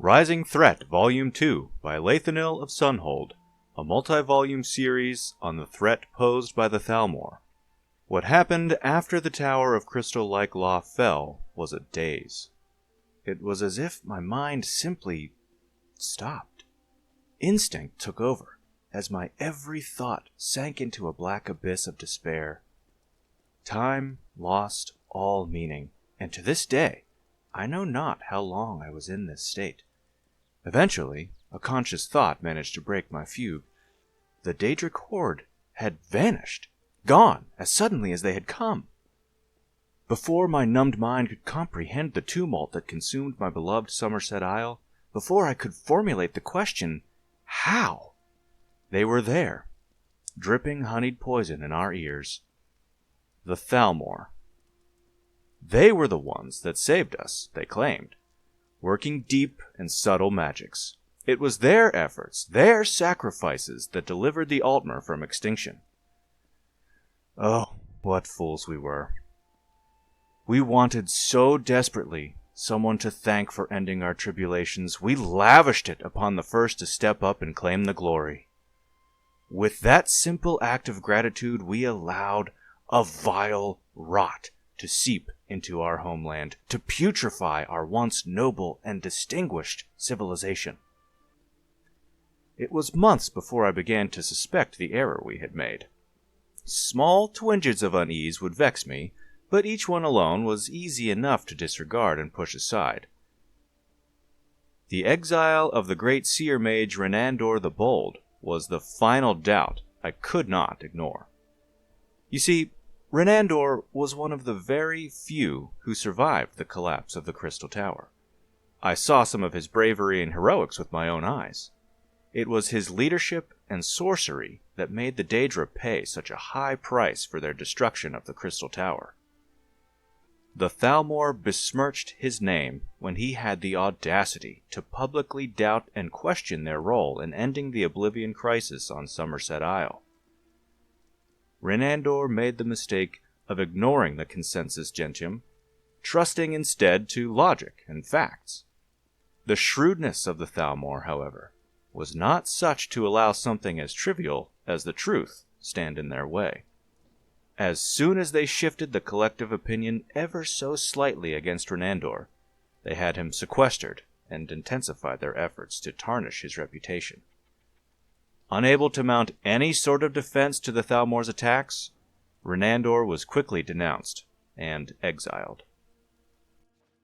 Rising Threat Volume 2 by Lathenil of Sunhold, a multi-volume series on the threat posed by the Thalmor. What happened after the Tower of Crystal-like Law fell was a daze. It was as if my mind simply stopped. Instinct took over, as my every thought sank into a black abyss of despair. Time lost all meaning, and to this day, I know not how long I was in this state. Eventually, a conscious thought managed to break my fugue. The Daedric horde had vanished, gone as suddenly as they had come. Before my numbed mind could comprehend the tumult that consumed my beloved Summerset Isle, before I could formulate the question, how? They were there, dripping honeyed poison in our ears. The Thalmor. They were the ones that saved us, they claimed, working deep and subtle magics. It was their efforts, their sacrifices, that delivered the Altmer from extinction. Oh, what fools we were. We wanted so desperately someone to thank for ending our tribulations, we lavished it upon the first to step up and claim the glory. With that simple act of gratitude, we allowed a vile rot to seep into our homeland, to putrefy our once noble and distinguished civilization. It was months before I began to suspect the error we had made. Small twinges of unease would vex me, but each one alone was easy enough to disregard and push aside. The exile of the great seer mage Renandor the Bold was the final doubt I could not ignore. You see, Renandor was one of the very few who survived the collapse of the Crystal Tower. I saw some of his bravery and heroics with my own eyes. It was his leadership and sorcery that made the Daedra pay such a high price for their destruction of the Crystal Tower. The Thalmor besmirched his name when he had the audacity to publicly doubt and question their role in ending the Oblivion crisis on Summerset Isle. Renandor made the mistake of ignoring the consensus gentium, trusting instead to logic and facts. The shrewdness of the Thalmor, however, was not such to allow something as trivial as the truth stand in their way. As soon as they shifted the collective opinion ever so slightly against Renandor, they had him sequestered and intensified their efforts to tarnish his reputation. Unable to mount any sort of defense to the Thalmor's attacks, Renandor was quickly denounced and exiled.